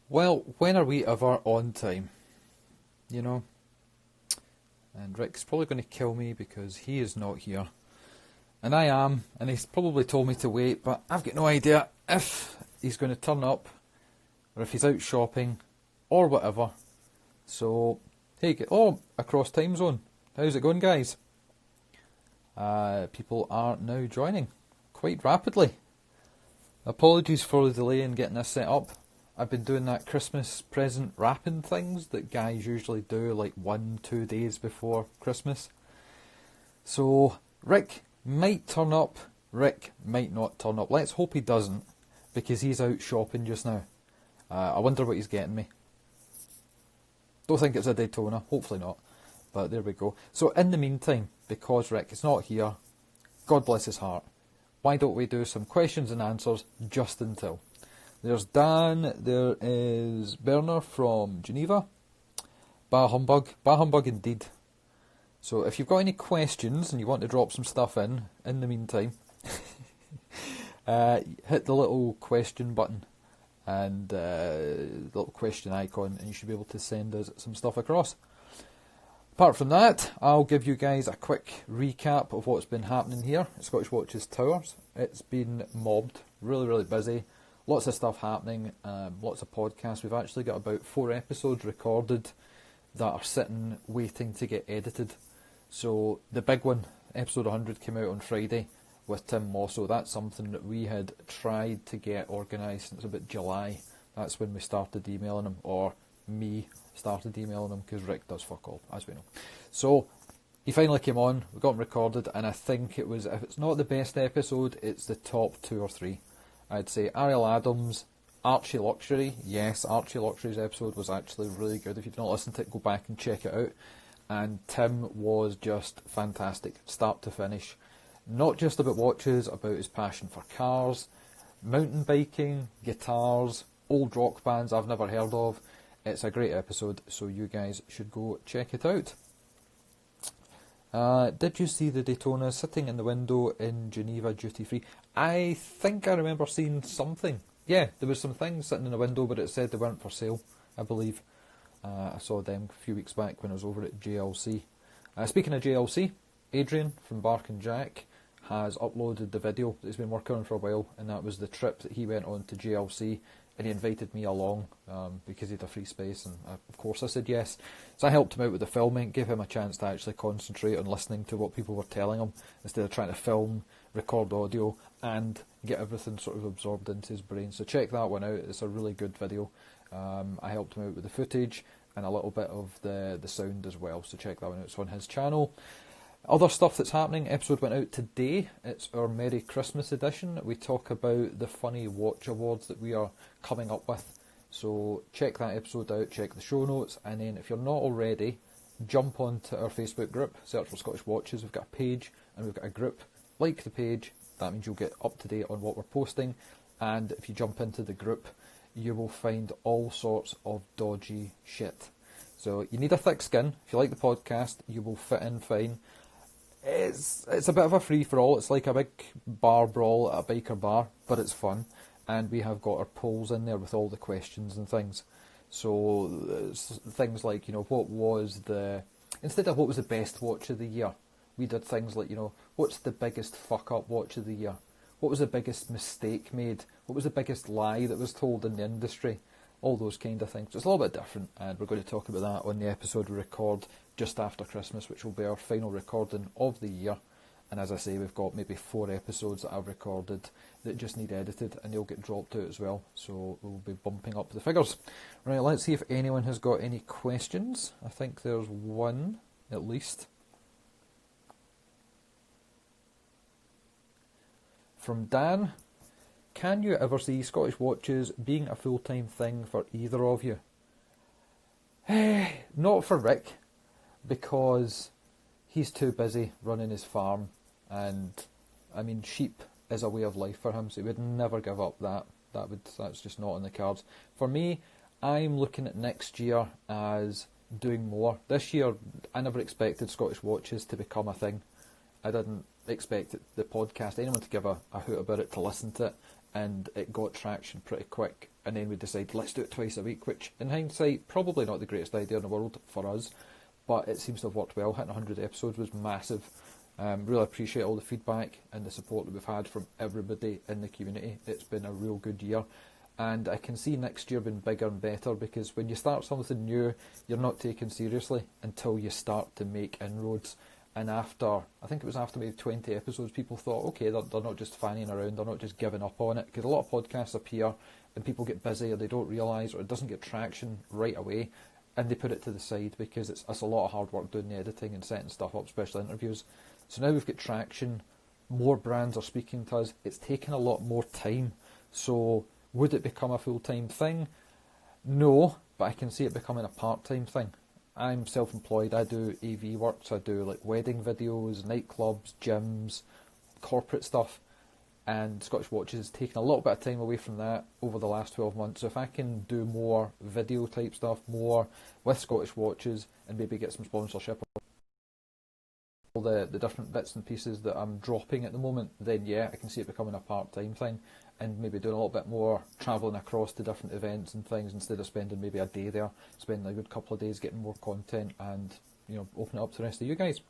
Well, when are we ever on time? You know? And Rick's probably going to kill me because he is not here. And I am, and he's probably told me to wait, but I've got no idea if he's going to turn up, or if he's out shopping, or whatever. So, hey, across time zone. How's it going, guys? People are now joining quite rapidly. Apologies for the delay in getting this set up. I've been doing that Christmas present wrapping things that guys usually do like 1-2 days before Christmas. So, Rick might turn up, Rick might not turn up. Let's hope he doesn't, because he's out shopping just now. I wonder what he's getting me. Don't think it's a Daytona, hopefully not. But there we go. So in the meantime, because Rick is not here, God bless his heart, why don't we do some questions and answers just until. There's Dan, there is Berner from Geneva. Bah humbug indeed. So if you've got any questions and you want to drop some stuff in the meantime, hit the little question button and the little question icon, and you should be able to send us some stuff across. Apart from that, I'll give you guys a quick recap of what's been happening here at Scottish Watches Towers. It's been mobbed, really busy. Lots of stuff happening, lots of podcasts. We've actually got about 4 episodes recorded that are sitting waiting to get edited. So the big one, episode 100, came out on Friday with Tim Mosso. That's something that we had tried to get organised since about July. That's when we started emailing him, or me started emailing him, because Rick does fuck all, as we know. So he finally came on, we got him recorded, and I think it was, if it's not the best episode, it's the top 2 or 3. I'd say Ariel Adams, Archie Luxury. Yes, Archie Luxury's episode was actually really good. If you've not listened to it, go back and check it out. And Tim was just fantastic, start to finish. Not just about watches, about his passion for cars, mountain biking, guitars, old rock bands I've never heard of. It's a great episode, so you guys should go check it out. Did you see the Daytona sitting in the window in Geneva duty free? I think I remember seeing something. Yeah, there was some things sitting in the window, but it said they weren't for sale, I believe. I saw them a few weeks back when I was over at JLC. Speaking of JLC, Adrian from Bark and Jack has uploaded the video that he's been working on for a while, and that was the trip that he went on to JLC, and he invited me along because he had a free space, and of course I said yes. So I helped him out with the filming, gave him a chance to actually concentrate on listening to what people were telling him, instead of trying to film, record audio, and get everything sort of absorbed into his brain. So check that one out, it's a really good video. I helped him out with the footage and a little bit of the sound as well, so check that one out, it's on his channel. Other stuff that's happening, episode went out today, it's our Merry Christmas edition. We talk about the funny watch awards that we are coming up with, so check that episode out, check the show notes, and then if you're not already, jump onto our Facebook group, search for Scottish Watches. We've got a page and we've got a group. Like the page, that means you'll get up to date on what we're posting, and if you jump into the group, you will find all sorts of dodgy shit. So you need a thick skin. If you like the podcast, you will fit in fine. It's a bit of a free-for-all. It's like a big bar brawl at a biker bar, but it's fun. And we have got our polls in there with all the questions and things. So things like, what was the... Instead of what was the best watch of the year, we did things like, what's the biggest fuck-up watch of the year? What was the biggest mistake made? What was the biggest lie that was told in the industry? All those kind of things. It's a little bit different, and we're going to talk about that on the episode we record just after Christmas, which will be our final recording of the year. And as I say, we've got maybe 4 episodes that I've recorded that just need edited, and they'll get dropped out as well, so we'll be bumping up the figures. Right, let's see if anyone has got any questions. I think there's one, at least. From Dan. Can you ever see Scottish Watches being a full-time thing for either of you? Not for Rick, because he's too busy running his farm, and sheep is a way of life for him, so he would never give up that. That's just not in the cards. For me, I'm looking at next year as doing more. This year, I never expected Scottish Watches to become a thing. I didn't expect the podcast, anyone to give a hoot about it, to listen to it. and it got traction pretty quick. And then we decided, let's do it twice a week, which in hindsight, probably not the greatest idea in the world for us, but it seems to have worked well. Hitting 100 episodes was massive. Really appreciate all the feedback and the support that we've had from everybody in the community. It's been a real good year. And I can see next year being bigger and better, because when you start something new, you're not taken seriously until you start to make inroads. And after, I think it was after maybe 20 episodes, people thought, okay, they're not just fanning around, they're not just giving up on it. Because a lot of podcasts appear and people get busy, or they don't realise, or it doesn't get traction right away, and they put it to the side because it's a lot of hard work doing the editing and setting stuff up, especially interviews. So now we've got traction, more brands are speaking to us, it's taken a lot more time. So would it become a full-time thing? No, but I can see it becoming a part-time thing. I'm self-employed, I do AV work, so I do like wedding videos, nightclubs, gyms, corporate stuff, and Scottish Watches has taken a little bit of time away from that over the last 12 months. So if I can do more video type stuff, more with Scottish Watches, and maybe get some sponsorship, all the different bits and pieces that I'm dropping at the moment, then yeah, I can see it becoming a part-time thing, and maybe doing a little bit more travelling across to different events and things, instead of spending maybe a day there, spending a good couple of days getting more content and, you know, open it up to the rest of you guys.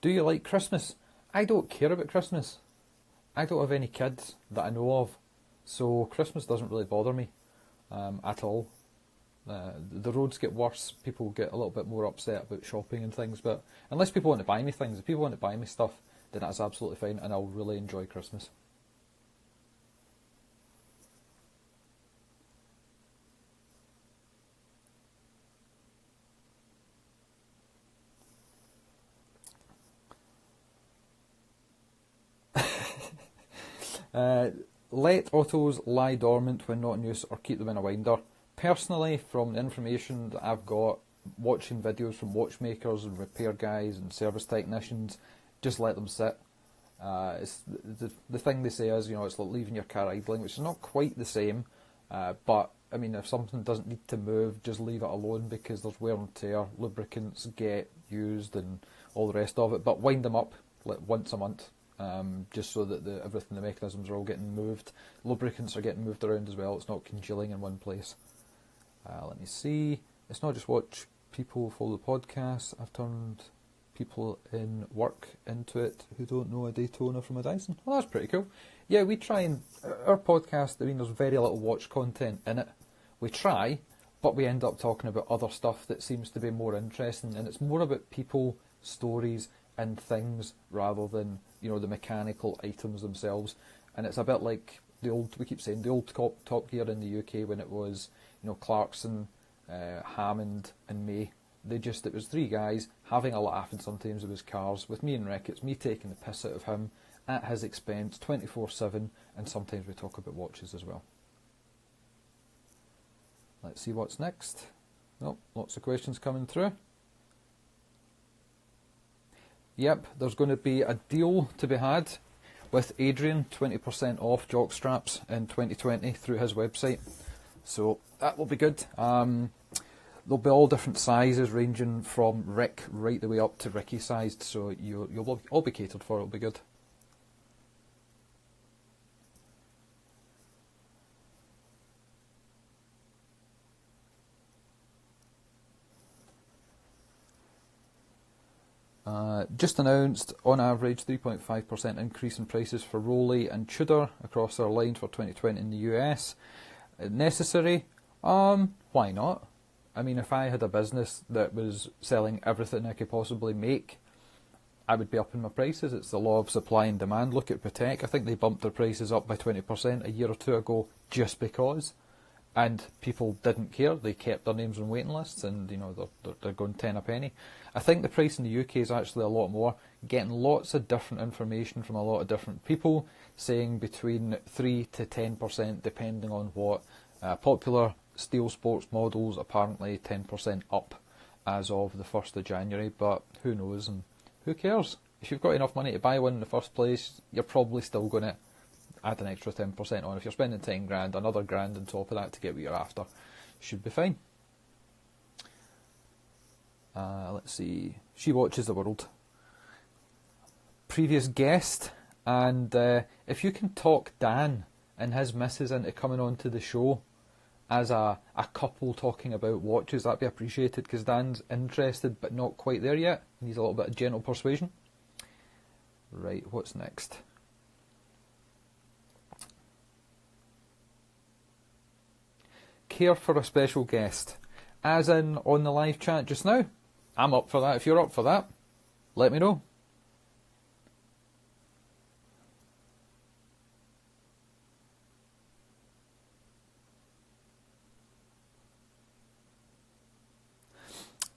Do you like Christmas? I don't care about Christmas. I don't have any kids that I know of, so Christmas doesn't really bother me at all. The roads get worse, people get a little bit more upset about shopping and things, but unless people want to buy me things, if people want to buy me stuff, then that's absolutely fine, and I'll really enjoy Christmas. Let autos lie dormant when not in use, or keep them in a winder. Personally, from the information that I've got, watching videos from watchmakers and repair guys and service technicians, just let them sit. It's the thing they say is, you know, it's like leaving your car idling, which is not quite the same, but I mean, if something doesn't need to move, just leave it alone, because there's wear and tear, lubricants get used and all the rest of it, but wind them up like once a month. Just so that everything, the mechanisms are all getting moved. Lubricants are getting moved around as well, it's not congealing in one place. Let me see. It's not just watch people follow the podcast. I've turned people in work into it who don't know a Daytona from a Dyson. Well, that's pretty cool. Yeah, we try and... Our podcast, I mean, there's very little watch content in it. We try, but we end up talking about other stuff that seems to be more interesting, and it's more about people, stories, and things, rather than, you know, the mechanical items themselves. And it's a bit like the old, we keep saying, the old Top Gear in the UK, when it was, you know, Clarkson, Hammond and May. It was three guys having a laugh, and sometimes it was cars. With me and Rick, it's me taking the piss out of him at his expense 24/7, and sometimes we talk about watches as well. Let's see what's next. Oh, lots of questions coming through. Yep, there's going to be a deal to be had with Adrian, 20% off jock straps in 2020 through his website. So that will be good. There'll be all different sizes, ranging from Rick right the way up to Rikki sized, so you'll all be catered for. It'll be good. Just announced, on average, 3.5% increase in prices for Rolly and Tudor across our line for 2020 in the US. Necessary? Why not? I mean, if I had a business that was selling everything I could possibly make, I would be upping my prices. It's the law of supply and demand. Look at Patek. I think they bumped their prices up by 20% a year or two ago just because. And people didn't care. They kept their names on waiting lists, and you know they're going 10 a penny. I think the price in the UK is actually a lot more. Getting lots of different information from a lot of different people, saying between 3 to 10% depending on what. Popular steel sports models apparently 10% up as of the 1st of January, but who knows and who cares? If you've got enough money to buy one in the first place, you're probably still going to add an extra 10% on. If you're spending 10 grand, another grand on top of that to get what you're after, should be fine. Let's see. She watches the world. previous guest, and if you can talk Dan and his missus into coming on to the show as a couple talking about watches, that'd be appreciated, because Dan's interested but not quite there yet. He needs a little bit of gentle persuasion. Right, what's next? Care for a special guest, as in on the live chat just now. I'm up for that. If you're up for that, let me know.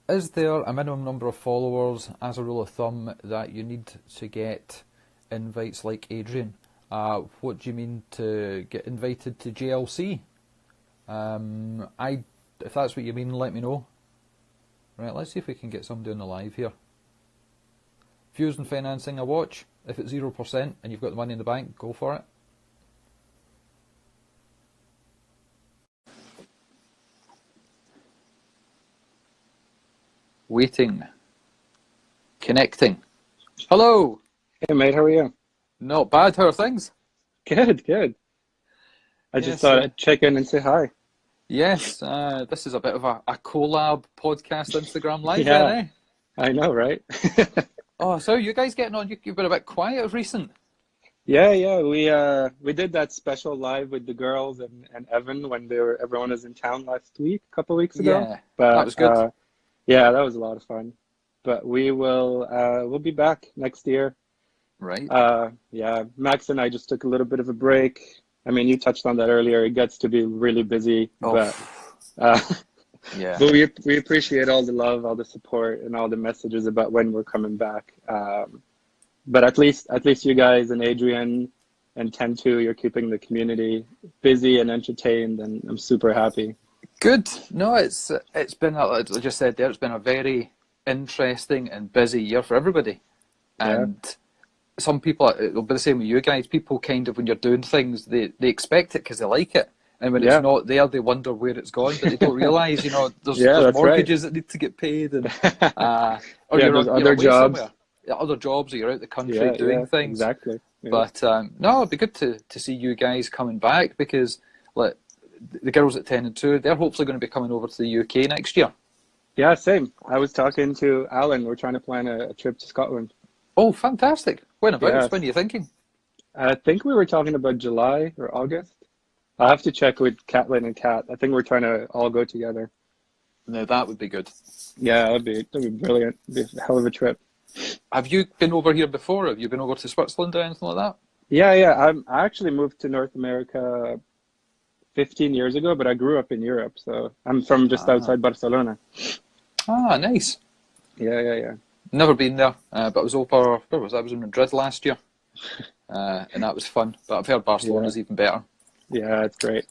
Is there a minimum number of followers, as a rule of thumb, that you need to get invites like Adrian? What do you mean to get invited to JLC? If that's what you mean, let me know. Right, let's see if we can get somebody on the live here. Views and financing a watch. If it's 0% and you've got the money in the bank, go for it. Waiting. Connecting. Hello. Hey mate, how are you? Not bad. How are things? Good, good. I just thought I'd check in and say hi. Yes, this is a bit of a collab podcast Instagram live Yeah, then, eh? I know, right? Oh, so you guys getting on? You've been a bit quiet of recent. Yeah. We did that special live with the girls and Evan when everyone was in town last week, a couple of weeks ago. Yeah, But that was good. yeah, that was a lot of fun. But we'll be back next year. Right. Yeah, Max and I just took a little bit of a break. I mean, you touched on that earlier. It gets to be really busy, but yeah. but we appreciate all the love, all the support, and all the messages about when we're coming back. But at least you guys and Adrian and 10-2, you're keeping the community busy and entertained, and I'm super happy. Good. No, it's been, as I just said there, it's been a very interesting and busy year for everybody. And some people, it'll be the same with you guys, people kind of, when you're doing things, they expect it because they like it. And when it's not there, they wonder where it's gone, but they don't realise, there's mortgages that need to get paid, and or there's other away jobs. somewhere. Other jobs, or you're out the country doing things. Exactly. Yeah. But no, it'd be good to see you guys coming back, because like the girls at 10 and 2, they're hopefully going to be coming over to the UK next year. Yeah, same. I was talking to Alan. We're trying to plan a trip to Scotland. Oh, fantastic. When about? Yes. When are you thinking? I think we were talking about July or August. I'll have to check with Catlin and Kat. I think we're trying to all go together. No, that would be good. Yeah, that'd be brilliant. It'd be a hell of a trip. Have you been over here before? Have you been over to Switzerland or anything like that? Yeah. I actually moved to North America 15 years ago, but I grew up in Europe, so I'm from just outside Barcelona. Ah, nice. Yeah. Never been there, but I was over. Where was I? I was in Madrid last year, and that was fun. But I've heard Barcelona's even better. Yeah, it's great.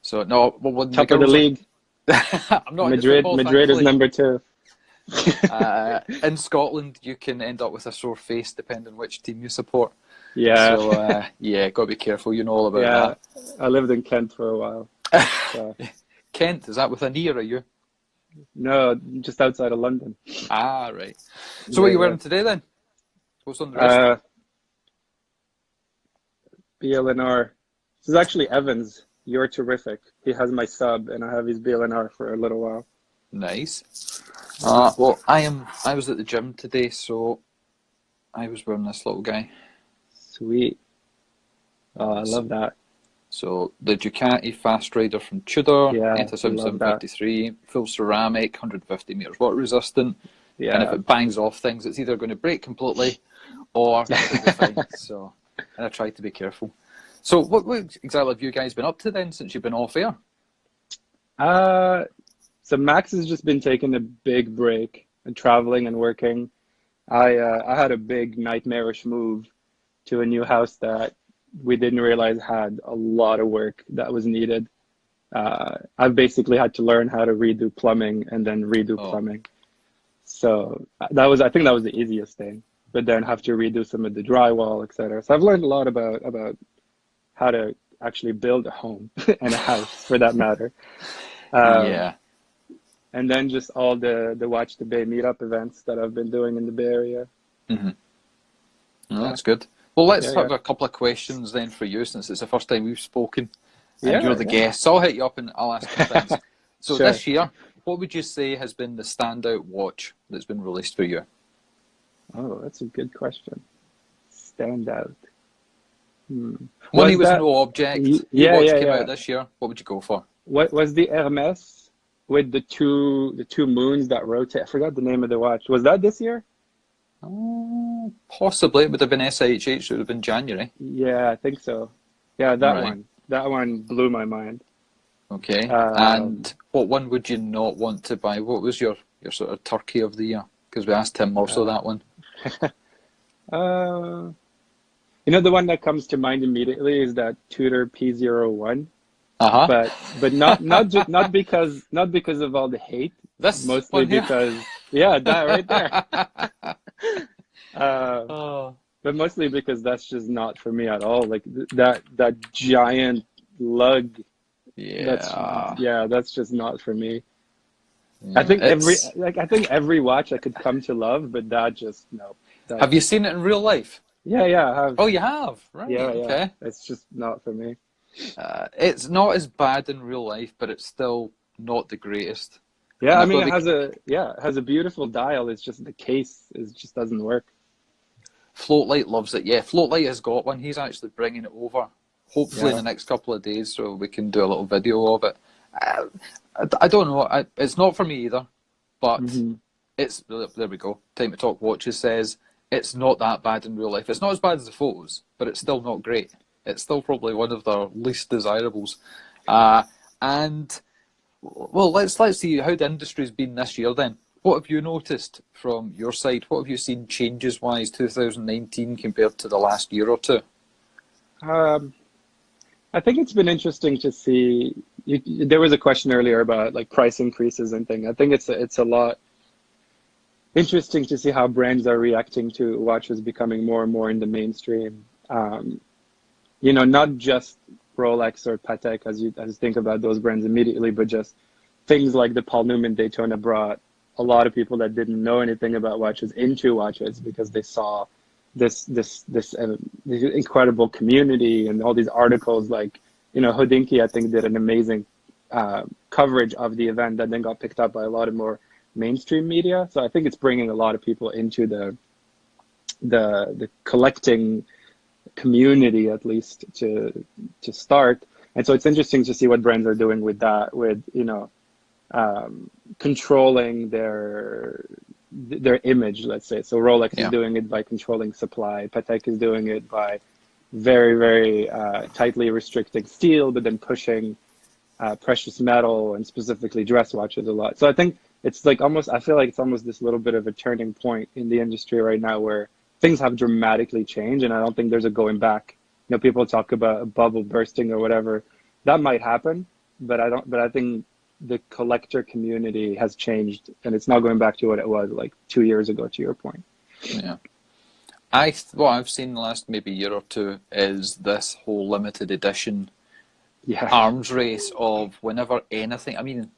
So no, well, top of the league. I'm not Madrid. Football, Madrid is number 2. In Scotland, you can end up with a sore face depending which team you support. Yeah. So got to be careful. You know all about that. I lived in Kent for a while. So. Kent, is that with an E or a U? No, just outside of London. Ah, right. So what are you wearing today then? What's on the wrist? BLNR. This is actually Evans. You're terrific. He has my sub, and I have his BLNR for a little while. Nice. Well, I was at the gym today, so I was wearing this little guy. Sweet. Oh, I love that. So the Ducati Fast Rider from Tudor, Yeah, ETA 753, full ceramic, 150 meters water resistant. Yeah. And if it bangs off things, it's either going to break completely or it'll be fine. So, and I tried to be careful. So what exactly have you guys been up to then since you've been off air? So Max has just been taking a big break and traveling and working. I had a big nightmarish move to a new house that we didn't realize had a lot of work that was needed. I've basically had to learn how to redo plumbing and then redo plumbing. So I think that was the easiest thing, but then have to redo some of the drywall, etc. So I've learned a lot about how to actually build a home and a house for that matter. And then just all the Watch the Bay meetup events that I've been doing in the Bay Area. Mm-hmm. that's good. Well, let's Yeah, have yeah. a couple of questions then for you, since it's the first time we've spoken and you're Yeah, the yeah. guest. So I'll hit you up and I'll ask you things. So Sure. this year, what would you say has been the standout watch that's been released for you? Oh, that's a good question. Stand out. Hmm. Money Was was that? no object. New Yeah, watch yeah, came out yeah. this year. What would you go for? What was the Hermes with the two moons that rotate? I forgot the name of the watch. Was that this year? Possibly. It would have been SIHH. It would have been January. Yeah, I think so. Yeah, that Right. one. That one blew my mind. Okay. Um, And what one would you not want to buy? What was your sort of turkey of the year? Because we asked him also uh, that one. uh, the one that comes to mind immediately is that Tudor P01, Uh but huh. not because of all the hate, This mostly one here. because yeah, that right there. Uh, Oh, but mostly because that's just not for me at all. Like that giant lug. That's yeah. yeah, that's just not for me. I Yeah. think every watch I could come to love, but that just no. That Have you seen it in real life? yeah, I have. Oh, you have. Right. Yeah. Okay. It's just not for me. It's not as bad in real life, but it's still not the greatest. Yeah, And I I've mean got the it has a beautiful dial. It's just the case is just doesn't work. Floatlight loves it. Yeah, Floatlight has got one. He's actually bringing it over, hopefully in Yeah. the next couple of days, so we can do a little video of it. Uh, I don't know. It's not for me either, but Hmm. it's there we go. Time to Talk Watches says it's not that bad in real life. It's not as bad as the photos, but it's still not great. It's still probably one of their least desirables. And well, let's see how the industry's been this year then. What have you noticed from your side? What have you seen changes wise 2019 compared to the last year or two? Um, I think it's been interesting to see. There was a question earlier about like price increases and thing. I think it's a lot interesting to see how brands are reacting to watches becoming more and more in the mainstream. Not just Rolex or Patek as you think about those brands immediately, but just things like the Paul Newman Daytona brought a lot of people that didn't know anything about watches into watches because they saw this incredible community and all these articles like Hodinkee I think did an amazing coverage of the event that then got picked up by a lot of more mainstream media. So I think it's bringing a lot of people into the collecting community at least to start. And so it's interesting to see what brands are doing with that, with controlling their image, let's say. So Rolex is Yeah, doing it by controlling supply. Patek is doing it by very, very tightly restricting steel, but then pushing precious metal and specifically dress watches a lot. So I think it's like I feel like it's almost this little bit of a turning point in the industry right now where things have dramatically changed, and I don't think there's a going back. People talk about a bubble bursting or whatever. That might happen, but I don't. But I think the collector community has changed, and it's not going back to what it was like 2 years ago. To your point. yeah. What I've seen in the last maybe year or two is this whole limited edition Yeah. arms race of whenever anything. I mean,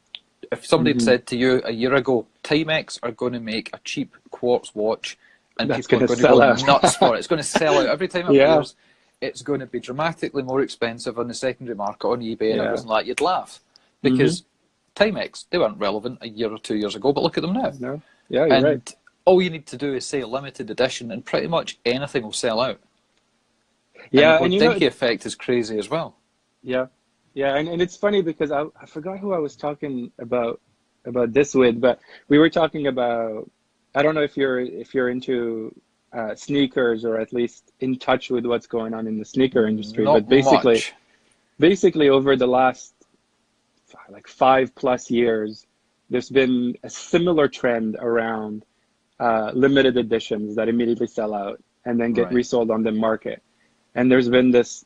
if somebody had Hmm. said to you a year ago, Timex are going to make a cheap quartz watch and That's people are gonna going to go sell out. nuts for it, it's going to sell out every time it Yeah. wears. It's going to be dramatically more expensive on the secondary market on eBay and Yeah. everything like that. You'd laugh Hmm. because Timex, they weren't relevant a year or 2 years ago, but look at them now. No. Yeah, you're right. And all you need to do is say limited edition and pretty much anything will sell out. And the Yeah, and Hodinkee effect is crazy as well. yeah, yeah, and it's funny because I forgot who I was talking about this with, but we were talking about I don't know if you're into sneakers or at least in touch with what's going on in the sneaker industry, Not but basically much. basically over the last like 5+ years, there's been a similar trend around limited editions that immediately sell out and then get Right. resold on the market. And there's been this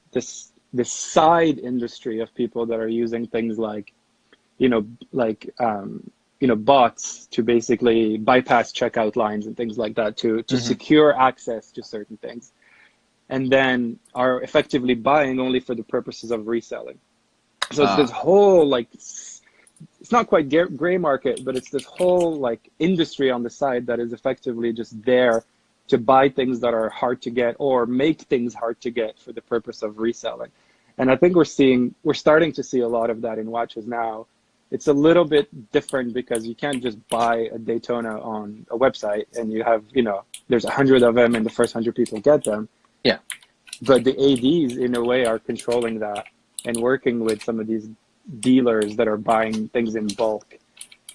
side industry of people that are using things like bots to basically bypass checkout lines and things like that to Hmm. secure access to certain things, and then are effectively buying only for the purposes of reselling. So it's this Ah, whole like it's not quite gray market, but it's this whole like industry on the side that is effectively just there to buy things that are hard to get or make things hard to get for the purpose of reselling. And I think we're starting to see a lot of that in watches now. It's a little bit different because you can't just buy a Daytona on a website and you have, there's 100 of them and the first 100 people get them. Yeah. But the ADs, in a way, are controlling that and working with some of these dealers that are buying things in bulk,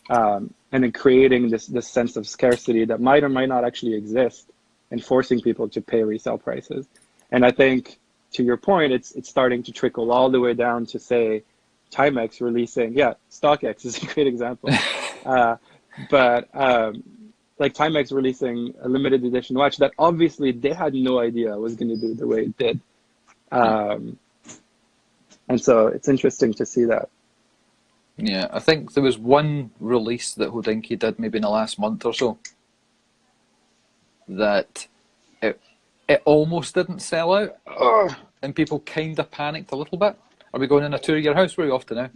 and then creating this sense of scarcity that might or might not actually exist and forcing people to pay resale prices. And I think, to your point, it's starting to trickle all the way down to, say, Timex releasing, StockX is a great example. But like Timex releasing a limited edition watch that obviously they had no idea was going to do the way it did. And so it's interesting to see that. Yeah, I think there was one release that Hodinkee did maybe in the last month or so that it almost didn't sell out, and people kind of panicked a little bit. Are we going on a tour of your house? Where are you off to now?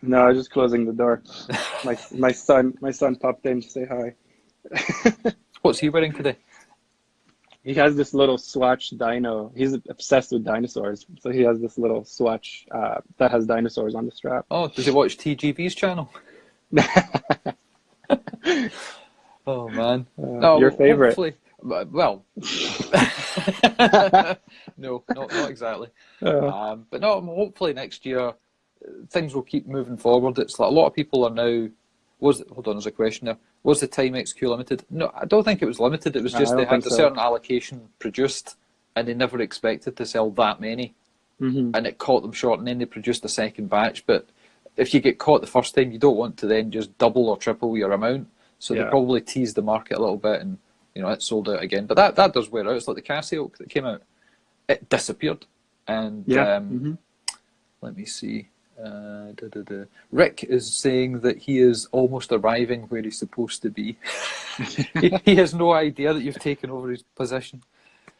No, I was just closing the door. My son popped in to say hi. What's he wearing today? He has this little Swatch dino. He's obsessed with dinosaurs. So he has this little Swatch that has dinosaurs on the strap. Oh, does he watch TGV's channel? Oh, man. No, your favorite. Hopefully, well, no, not exactly. But no, hopefully next year things will keep moving forward. It's like a lot of people are now. Hold on, there's a question there. Was the Timex Q limited? No, I don't think it was limited. It was just they had a certain allocation produced, and they never expected to sell that many, and it caught them short. And then they produced a second batch. But if you get caught the first time, you don't want to then just double or triple your amount. So they probably teased the market a little bit, and it sold out again. But that does wear out. It's like the Casio that came out. It disappeared, and let me see. Rick is saying that he is almost arriving where he's supposed to be. he has no idea that you've taken over his position.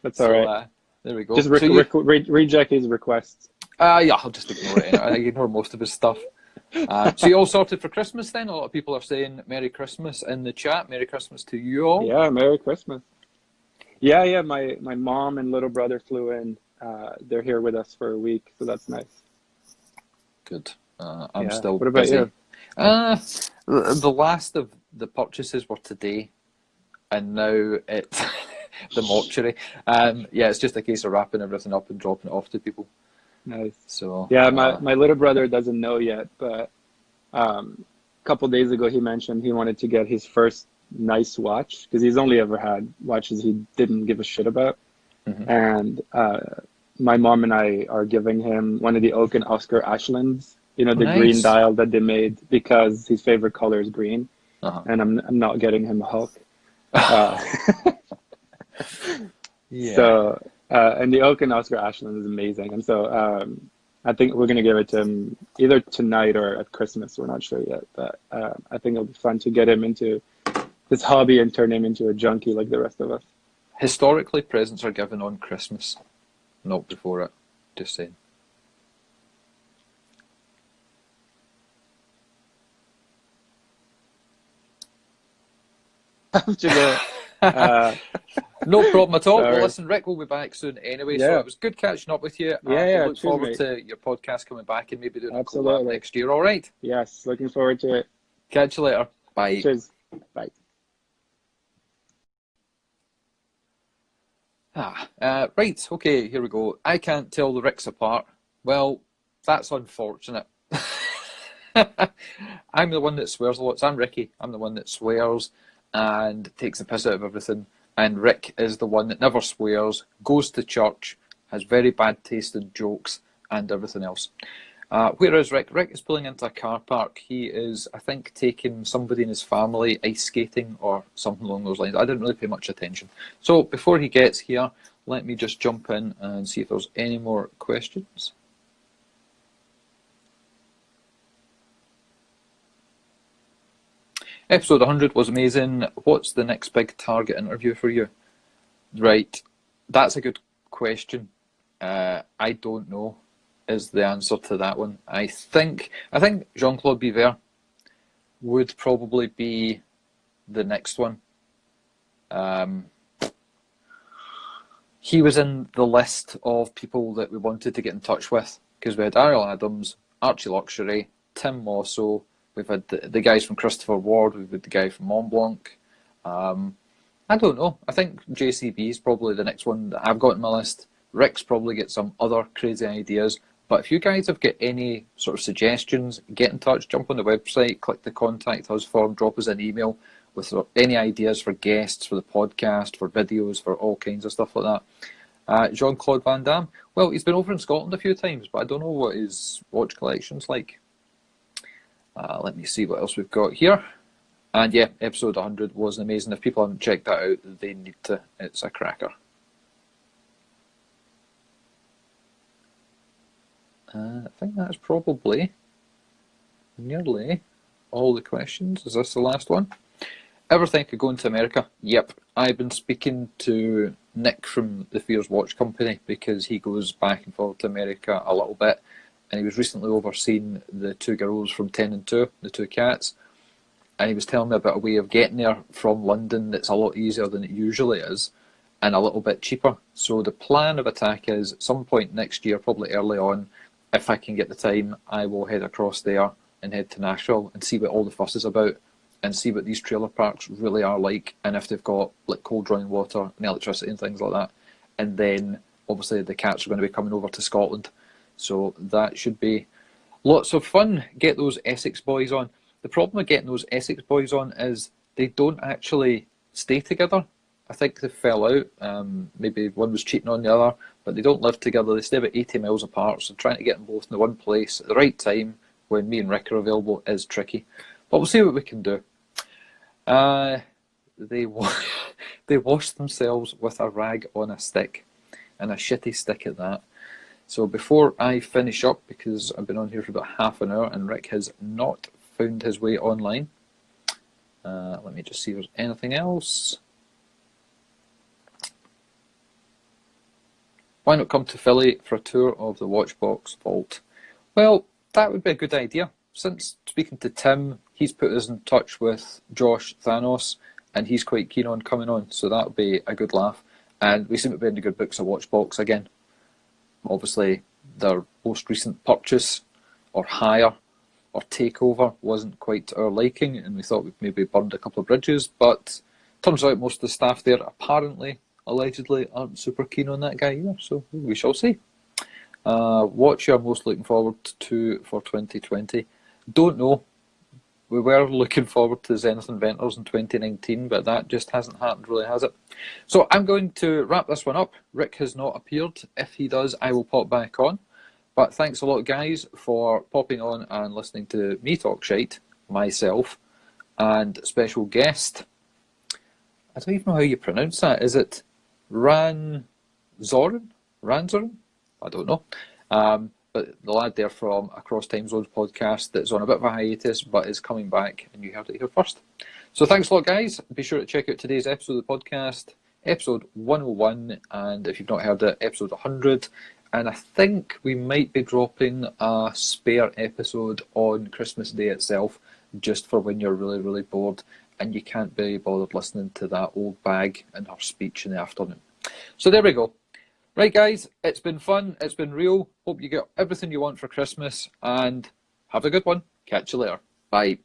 That's all right. There we go. Just reject his requests. Yeah, I'll just ignore it. I ignore most of his stuff. So you all sorted for Christmas then? A lot of people are saying Merry Christmas in the chat. Merry Christmas to you all. Yeah, Merry Christmas. Yeah. My mom and little brother flew in. They're here with us for a week, so that's nice. Good. I'm still What about busy. you? The last of the purchases were today, and now it's the mortuary. It's just a case of wrapping everything up and dropping it off to people. Nice. So my little brother doesn't know yet, but a couple days ago he mentioned he wanted to get his first nice watch because he's only ever had watches he didn't give a shit about, and my mom and I are giving him one of the Oak and Oscar Ashlands, the green dial that they made because his favorite color is green, and I'm not getting him a Hulk. So, and the Oak and Oscar Ashland is amazing, and so I think we're gonna give it to him either tonight or at Christmas. We're not sure yet, but I think it'll be fun to get him into this hobby and turn him into a junkie like the rest of us. Historically, presents are given on Christmas, not before it. Just saying. No problem at all. Well, listen, Rick will be back soon anyway, so it was good catching up with you. I look forward to your podcast coming back and maybe doing a collab next year, all right? Yes, looking forward to it. Catch you later. Bye. Cheers. Bye. Right, okay, here we go. I can't tell the Ricks apart. Well, that's unfortunate. I'm the one that swears a lot. So I'm Rikki. I'm the one that swears and takes the piss out of everything. And Rick is the one that never swears, goes to church, has very bad taste in jokes and everything else. Where is Rick? Rick is pulling into a car park. He is, I think, taking somebody in his family ice skating or something along those lines. I didn't really pay much attention. So before he gets here, let me just jump in and see if there's any more questions. Episode 100 was amazing. What's the next big target interview for you? Right, that's a good question. I don't know is the answer to that one. I think Jean-Claude Biver would probably be the next one. He was in the list of people that we wanted to get in touch with, because we had Ariel Adams, Archie Luxury, Tim Mosso, we've had the guys from Christopher Ward, we've had the guy from Mont Blanc. I don't know. I think JCB is probably the next one that I've got on my list. Rick's probably got some other crazy ideas. But if you guys have got any sort of suggestions, get in touch, jump on the website, click the contact us form, drop us an email with any ideas for guests, for the podcast, for videos, for all kinds of stuff like that. Jean-Claude Van Damme, well, he's been over in Scotland a few times, but I don't know what his watch collection's like. Let me see what else we've got here. And yeah, episode 100 was amazing. If people haven't checked that out, they need to. It's a cracker. I think that's probably nearly all the questions. Is this the last one? Ever think of going to America? Yep. I've been speaking to Nick from the Fears Watch Company, because he goes back and forth to America a little bit. And he was recently overseeing the two girls from 10 and 2, the two cats. And he was telling me about a way of getting there from London that's a lot easier than it usually is, and a little bit cheaper. So the plan of attack is, at some point next year, probably early on, if I can get the time, I will head across there and head to Nashville and see what all the fuss is about, and see what these trailer parks really are like, and if they've got like cold running water and electricity and things like that. And then obviously the cats are going to be coming over to Scotland, so that should be lots of fun. Get those Essex boys on. The problem with getting those Essex boys on is they don't actually stay together. I think they fell out. Maybe one was cheating on the other, but they don't live together. They stay about 80 miles apart, so trying to get them both in the one place at the right time when me and Rick are available is tricky. But we'll see what we can do. They washed themselves with a rag on a stick, and a shitty stick at that. So before I finish up, because I've been on here for about half an hour and Rick has not found his way online. Let me just see if there's anything else. Why not come to Philly for a tour of the Watchbox Vault? Well, that would be a good idea. Since speaking to Tim, he's put us in touch with Josh Thanos, and he's quite keen on coming on, so that would be a good laugh. And we seem to be in the good books of Watchbox again. Obviously, their most recent purchase or hire or takeover wasn't quite to our liking, and we thought we'd maybe burned a couple of bridges, but turns out most of the staff there apparently, allegedly, aren't super keen on that guy either, so we shall see. What you're most looking forward to for 2020? Don't know. We were looking forward to Zenith Inventors in 2019, but that just hasn't happened, really, has it? So I'm going to wrap this one up. Rick has not appeared. If he does, I will pop back on. But thanks a lot, guys, for popping on and listening to me talk shite, myself, and special guest. I don't even know how you pronounce that. Is it Ranzorin? I don't know. But the lad there from Across Timezones podcast that's on a bit of a hiatus, but is coming back, and you heard it here first. So thanks a lot, guys. Be sure to check out today's episode of the podcast, episode 101, and if you've not heard it, episode 100. And I think we might be dropping a spare episode on Christmas Day itself, just for when you're really, really bored and you can't be bothered listening to that old bag and her speech in the afternoon. So there we go. Right, guys, it's been fun. It's been real. Hope you get everything you want for Christmas, and have a good one. Catch you later. Bye.